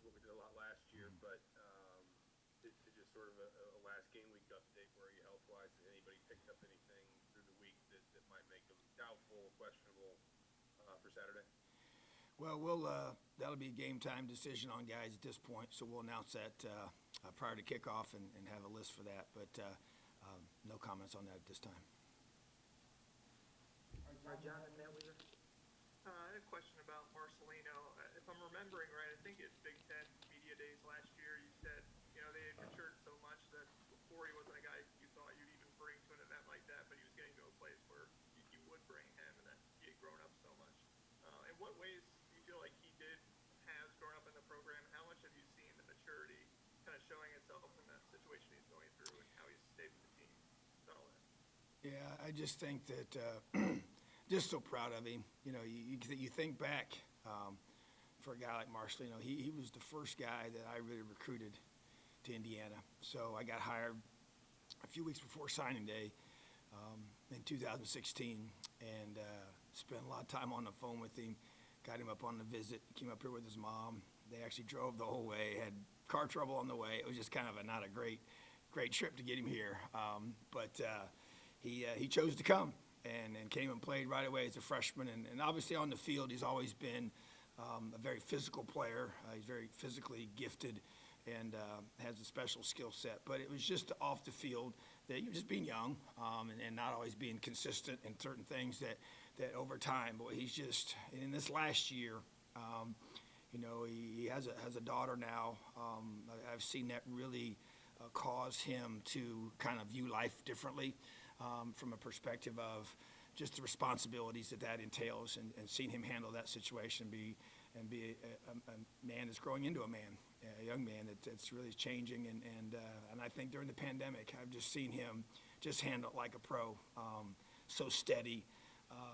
what we did a lot last year, but to just sort of a last game week update where you health-wise, has anybody picked up anything through the week that might make them doubtful, questionable for Saturday? Well, that'll be a game time decision on guys at this point, so we'll announce that prior to kickoff and have a list for that. But no comments on that at this time. Jonathan, Matt Weaver. I had a question about Marcelino. If I'm remembering right, I think at Big Ten Media Days last year, you said, they had matured so much that before he wasn't a guy you thought you'd even bring to an event like that, but he was getting to a place where you would bring him and that he had grown up so much. In what ways do you feel like he has grown up in the program? How much have you seen the maturity kind of showing itself in that situation he's going through and how he's stayed with the team? Done all that. Yeah, I just think that just so proud of him. You think back for a guy like Marcelino, he was the first guy that I really recruited to Indiana. So I got hired a few weeks before signing day in 2016 and spent a lot of time on the phone with him, got him up on the visit, came up here with his mom. They actually drove the whole way, had car trouble on the way. It was just kind of not a great trip to get him here. But he chose to come and came and played right away as a freshman. And obviously on the field, he's always been a very physical player. He's very physically gifted and has a special skill set. But it was just off the field that you're just being young and not always being consistent in certain things that over time. Boy, he's just in this last year. He has a daughter now. I've seen that really cause him to kind of view life differently from a perspective of just the responsibilities that entails, and seeing him handle that situation, be a man that's growing into a young man that's really changing, and I think during the pandemic, I've just seen him just handle it like a pro, so steady,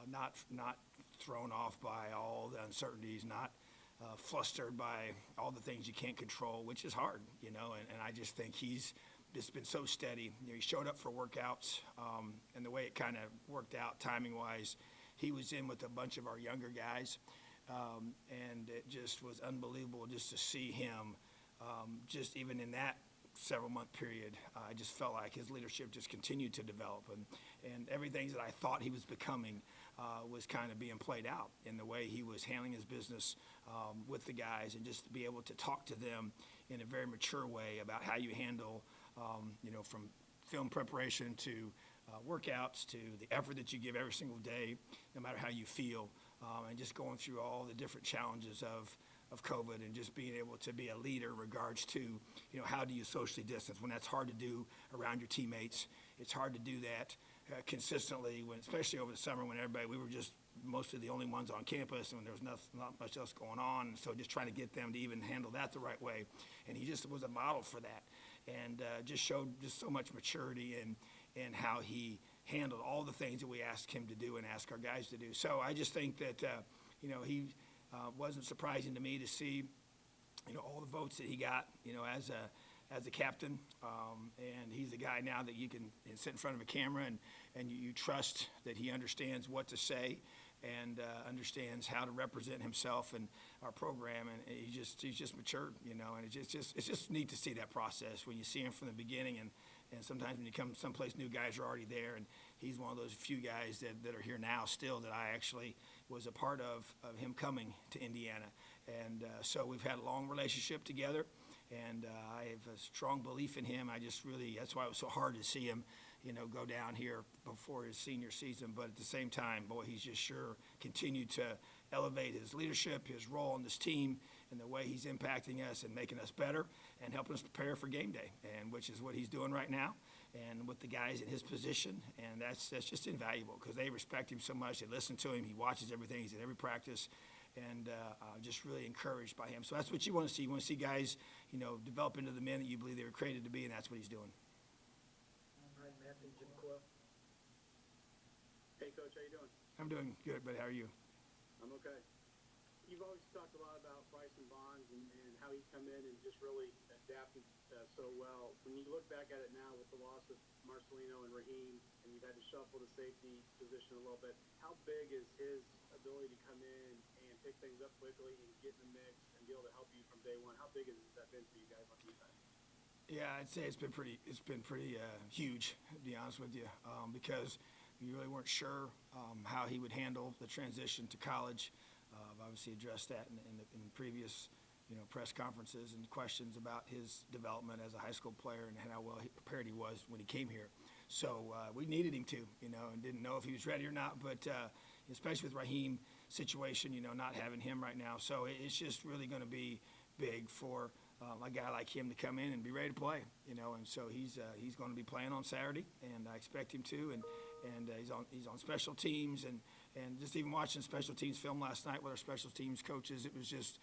not thrown off by all the uncertainties, not flustered by all the things you can't control, which is hard, and I just think he's just been so steady. He showed up for workouts, and the way it kind of worked out timing-wise, he was in with a bunch of our younger guys, and it just was unbelievable just to see him, just even in that several-month period. I just felt like his leadership just continued to develop, and everything that I thought he was becoming was kind of being played out in the way he was handling his business with the guys, and just to be able to talk to them in a very mature way about how you handle, from film preparation to workouts to the effort that you give every single day, no matter how you feel, and just going through all the different challenges of COVID, and just being able to be a leader in regards to, how do you socially distance when that's hard to do around your teammates. It's hard to do that consistently, especially over the summer when we were just mostly the only ones on campus, and when there was not much else going on. So just trying to get them to even handle that the right way. And he just was a model for that, and just showed just so much maturity in how he handled all the things that we asked him to do and asked our guys to do. So I just think that, he wasn't surprising to me to see, all the votes that he got, as a captain, and he's a guy now that you can sit in front of a camera and you trust that he understands what to say and understands how to represent himself and our program, and he's just matured, and it's just neat to see that process when you see him from the beginning, and sometimes when you come someplace new, guys are already there, and he's one of those few guys that are here now still that I actually was a part of him coming to Indiana, and so we've had a long relationship together. And I have a strong belief in him. That's why it was so hard to see him, go down here before his senior season. But at the same time, boy, he's just sure continued to elevate his leadership, his role on this team, and the way he's impacting us and making us better and helping us prepare for game day, and which is what he's doing right now, and with the guys in his position. And that's just invaluable because they respect him so much. They listen to him. He watches everything. He's at every practice. And just really encouraged by him. So that's what you want to see. You want to see guys, develop into the men that you believe they were created to be, and that's what he's doing. All right, Matt and Jim Coyle. Hey, Coach, how you doing? I'm doing good, but how are you? I'm okay. You've always talked a lot about Bryson Bonds and how he's come in and just really adapted so well. When you look back at it now with the loss of Marcelino and Raheem, and you've had to shuffle the safety position a little bit, how big is his ability to come in and pick things up quickly and get in the mix and be able to help you from from day one. How big has that been for you guys on defense? Yeah, I'd say it's been pretty huge, to be honest with you, because we really weren't sure how he would handle the transition to college. I've obviously addressed that in previous, press conferences and questions about his development as a high school player and how well prepared he was when he came here. So we needed him to, and didn't know if he was ready or not. But especially with Raheem's situation, not having him right now. So it's just really going to be big for a guy like him to come in and be ready to play, and so he's going to be playing on Saturday, and I expect him to, and he's on special teams, and just even watching special teams film last night with our special teams coaches, it was just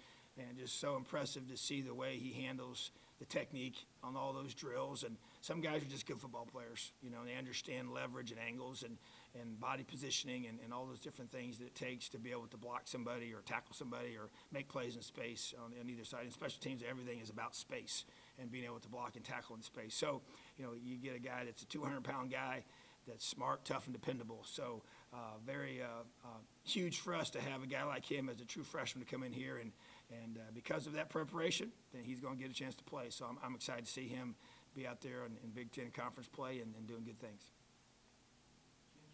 so impressive to see the way he handles the technique on all those drills. And some guys are just good football players, they understand leverage and angles and body positioning and all those different things that it takes to be able to block somebody or tackle somebody or make plays in space on either side. In special teams, everything is about space and being able to block and tackle in space. So, you get a guy that's a 200-pound guy that's smart, tough, and dependable. So very huge for us to have a guy like him as a true freshman to come in here. And because of that preparation, then he's going to get a chance to play. So I'm excited to see him be out there in Big Ten conference play and doing good things.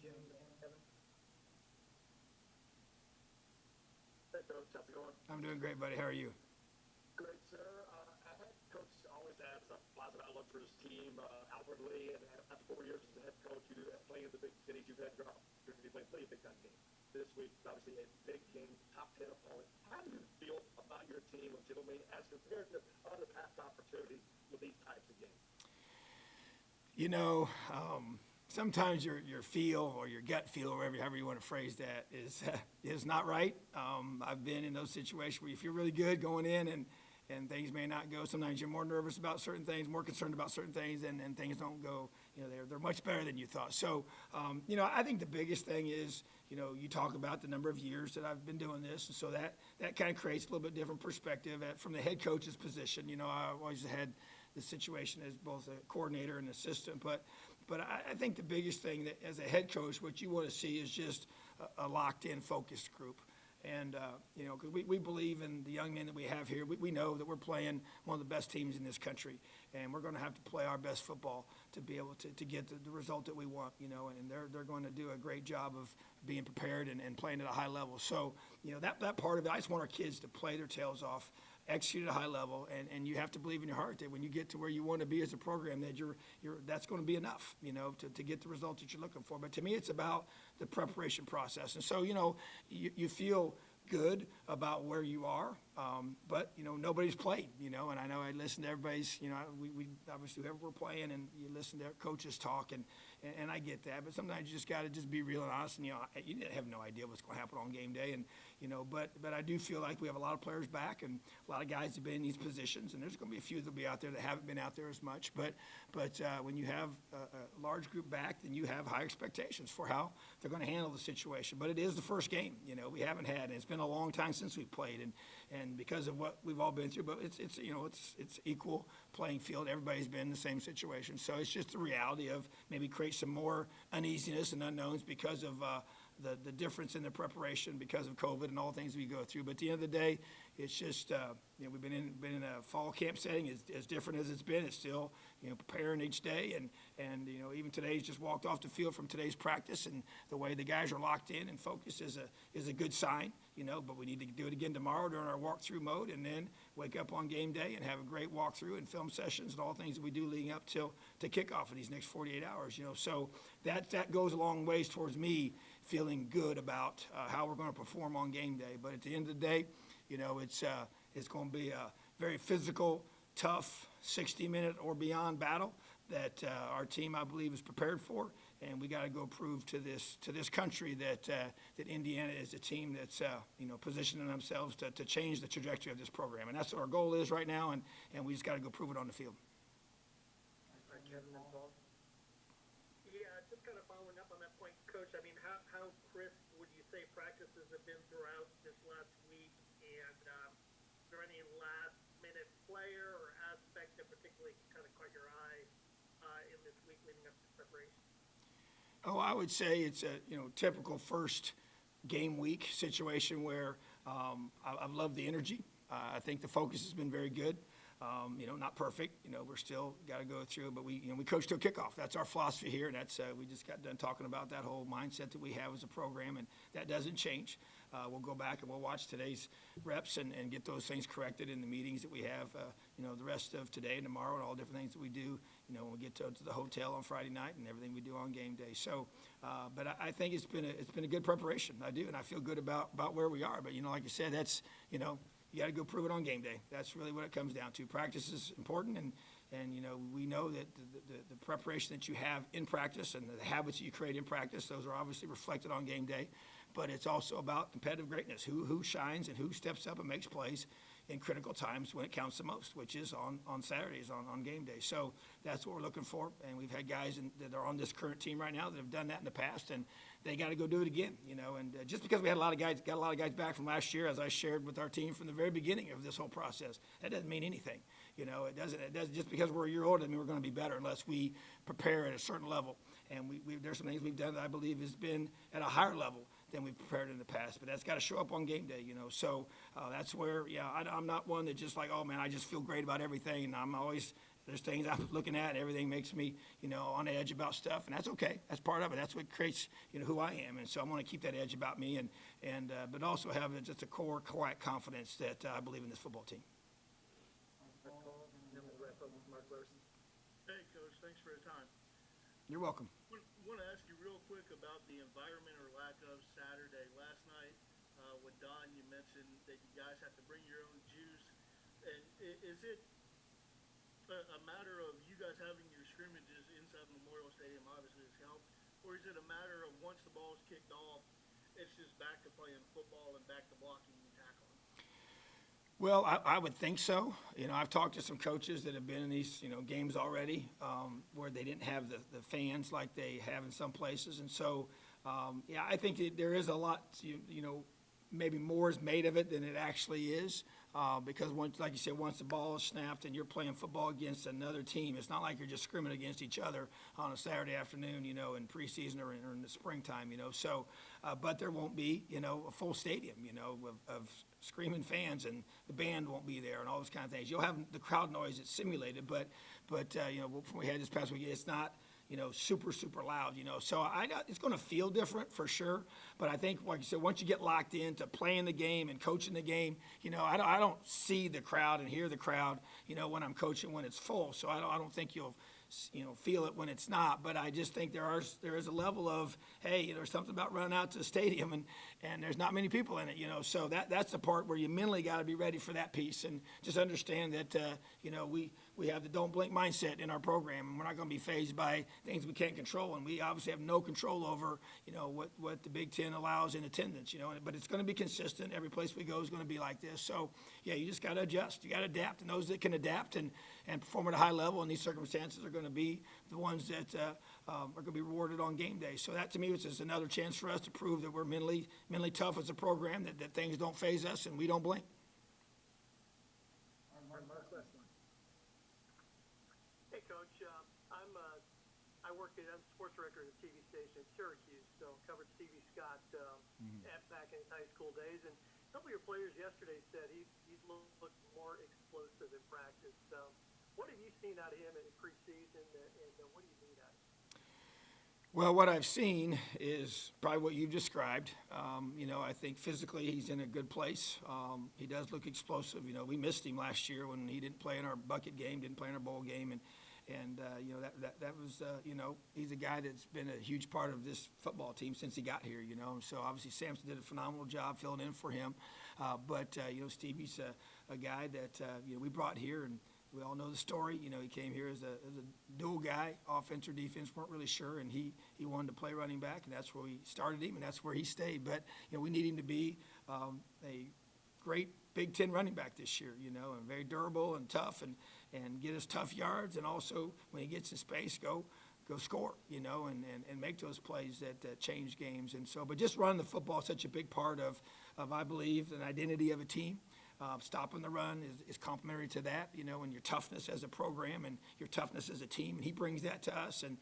Jim and Kevin. Hey, Coach, how's it going? I'm doing great, buddy. How are you? Great, sir. Our head coach always has a positive outlook for his team outwardly, and after 4 years as a head coach, you playing in the big cities, you've had your opportunity to play plenty of Big Ten games. This week, obviously, a big game, top 10 opponent. How do you feel about your team legitimately as compared to other past opportunities with these types of games? Sometimes your feel or your gut feel, or however you want to phrase that, is not right. I've been in those situations where you feel really good going in and things may not go. Sometimes you're more nervous about certain things, more concerned about certain things, and things don't go, they're much better than you thought. So, I think the biggest thing is, you talk about the number of years that I've been doing this, and so that kind of creates a little bit different perspective from the head coach's position. I've always had the situation as both a coordinator and assistant, but I think the biggest thing that as a head coach, what you want to see is just a locked-in, focused group. And, because we believe in the young men that we have here. We know that we're playing one of the best teams in this country, and we're going to have to play our best football to be able to get the result that we want, and they're going to do a great job of being prepared and playing at a high level. So, that part of it, I just want our kids to play their tails off, execute at a high level, and you have to believe in your heart that when you get to where you want to be as a program, that that's going to be enough, to get the results that you're looking for. But to me, it's about the preparation process. And so, you feel good about where you are, but nobody's played, and I know I listen to everybody's, we obviously whoever we're playing, and you listen to coaches talk, and I get that, but sometimes you just got to just be real and honest, and you have no idea what's going to happen on game day, and but I do feel like we have a lot of players back, and a lot of guys have been in these positions, and there's going to be a few that'll be out there that haven't been out there as much, but when you have a large group back, then you have high expectations for how they're going to handle the situation. But it is the first game, we haven't had, and it's been a long time since we've played, and because of what we've all been through, but it's equal playing field. Everybody's been in the same situation, so it's just the reality of maybe create some more uneasiness and unknowns because of the difference in the preparation because of COVID and all the things we go through. But at the end of the day, it's just we've been in a fall camp setting as different as it's been. It's still preparing each day, and even today's just walked off the field from today's practice, and the way the guys are locked in and focused is a good sign. But we need to do it again tomorrow during our walkthrough mode, and then wake up on game day and have a great walkthrough and film sessions and all things that we do leading up to kickoff in these next 48 hours. So that goes a long ways towards me feeling good about how we're going to perform on game day. But at the end of the day, it's going to be a very physical, tough 60-minute or beyond battle that our team, I believe, is prepared for, and we got to go prove to this country that Indiana is a team that's positioning themselves to change the trajectory of this program, and that's what our goal is right now, and we just got to go prove it on the field. All right, Kevin and Paul. Yeah, just kind of following up on that point, Coach. I mean, how crisp would you say practices have been throughout this last week? And is there any last-minute player or aspect that particularly kind of caught your eye in this week leading up to preparation? Oh, I would say it's a typical first game week situation where I've loved the energy I think the focus has been very good. Not perfect. We're still got to go through, but we coach to a kickoff. That's our philosophy here, and that's we just got done talking about that whole mindset that we have as a program, and that doesn't change. We'll go back and we'll watch today's reps and get those things corrected in the meetings that we have, the rest of today and tomorrow and all different things that we do, when we get to the hotel on Friday night and everything we do on game day. So, but I think it's been a good preparation. I do, and I feel good about where we are. But, like you said, that's, you got to go prove it on game day. That's really what it comes down to. Practice is important, and we know that the preparation that you have in practice and the habits that you create in practice, those are obviously reflected on game day. But it's also about competitive greatness, who shines and who steps up and makes plays in critical times when it counts the most, which is on Saturdays, on game day. So that's what we're looking for, and we've had guys that are on this current team right now that have done that in the past, and they got to go do it again, and just because we had a lot of guys back from last year, as I shared with our team from the very beginning of this whole process, that doesn't mean anything. It doesn't just because we're a year older doesn't mean we're going to be better unless we prepare at a certain level. And there's some things we've done that I believe has been at a higher level than we've prepared in the past, but that's got to show up on game day, So that's where, I'm not one that just like, oh man, I just feel great about everything, and there's things I'm looking at, and everything makes me, on edge about stuff, and that's okay. That's part of it. That's what creates, who I am, and so I'm going to keep that edge about me, but also have just a core, quiet confidence that I believe in this football team. And then we'll wrap up with Mark Larson. Hey, Coach, thanks for your time. You're welcome. Want to ask you real quick about the environment or lack of Saturday. Last night with Don, you mentioned that you guys have to bring your own juice. And is it a matter of you guys having your scrimmages inside Memorial Stadium obviously has helped, or is it a matter of once the ball is kicked off, it's just back to playing football and back to blocking and tackling? Well, I would think so. I've talked to some coaches that have been in these, games already where they didn't have the fans like they have in some places. And so, I think there is a lot, maybe more is made of it than it actually is because once, like you said, once the ball is snapped and you're playing football against another team, it's not like you're just scrimming against each other on a Saturday afternoon, in preseason or in the springtime, So, but there won't be, a full stadium, of screaming fans, and the band won't be there and all those kind of things. You'll have the crowd noise that's simulated, but from we had this past week, it's not, super, super loud, So it's going to feel different for sure. But I think, like you said, once you get locked into playing the game and coaching the game, I don't see the crowd and hear the crowd, when I'm coaching when it's full. So I don't think you'll feel it when it's not. But I just think there is a level of, hey, there's something about running out to the stadium and there's not many people in it, So that's the part where you mentally got to be ready for that piece and just understand that, we have the don't blink mindset in our program, and we're not going to be fazed by things we can't control. And we obviously have no control over, what the Big Ten allows in attendance, But it's going to be consistent. Every place we go is going to be like this. So, you just got to adjust. You got to adapt. And those that can adapt and perform at a high level in these circumstances are going to be the ones that are going to be rewarded on game day. So that, to me, was just another chance for us to prove that we're mentally tough as a program, that things don't faze us and we don't blink. Mark Larson. Hey, Coach. I worked as a sports director at a TV station in Syracuse, so covered Stevie Scott back in his high school days. And a couple of your players yesterday said he's looked more explosive in practice. What have you seen out of him in preseason, and what do you need out of him? Well, what I've seen is probably what you've described. I think physically he's in a good place. He does look explosive. We missed him last year when he didn't play in our bucket game, didn't play in our bowl game, and that was he's a guy that's been a huge part of this football team since he got here. So obviously Samson did a phenomenal job filling in for him, but Stevie's a guy that we brought here, and we all know the story. He came here as a dual guy, offense or defense, weren't really sure, and he wanted to play running back, and that's where we started him, and that's where he stayed. But we need him to be a great Big Ten running back this year, and very durable and tough, and get us tough yards, and also when he gets in space, go score, and make those plays that change games. And so, but just running the football is such a big part of I believe, an identity of a team. Stopping the run is complementary to that, and your toughness as a program and your toughness as a team. And he brings that to us. And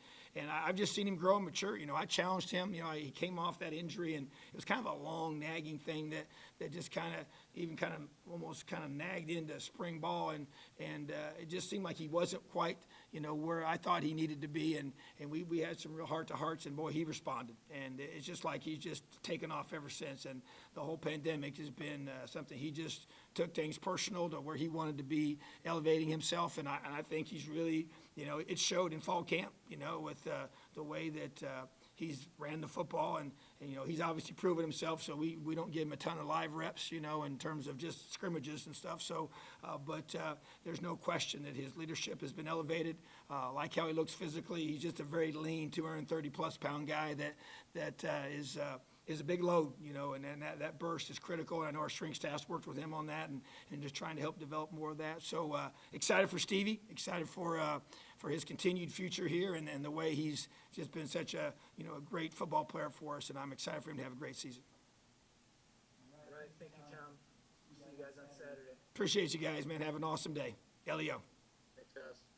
I've just seen him grow and mature. I challenged him. He came off that injury, and it was kind of a long, nagging thing that just kind of even kind of almost kind of nagged into spring ball, and it just seemed like he wasn't quite, where I thought he needed to be, and we had some real heart-to-hearts, and boy, he responded, and it's just like he's just taken off ever since, and the whole pandemic has been something he just took things personal to where he wanted to be elevating himself, and I think he's really, it showed in fall camp, with the way that he's ran the football, and he's obviously proven himself, so we don't give him a ton of live reps, in terms of just scrimmages and stuff. So, but there's no question that his leadership has been elevated. Like how he looks physically, he's just a very lean, 230-plus pound guy that is a big load, and that burst is critical. And I know our strength staff's worked with him on that, and just trying to help develop more of that. So excited for Stevie, excited for his continued future here, and the way he's just been such a a great football player for us, and I'm excited for him to have a great season. All right, thank you, Tom. See you guys on Saturday. Appreciate you guys, man. Have an awesome day. Elio. Thanks, guys.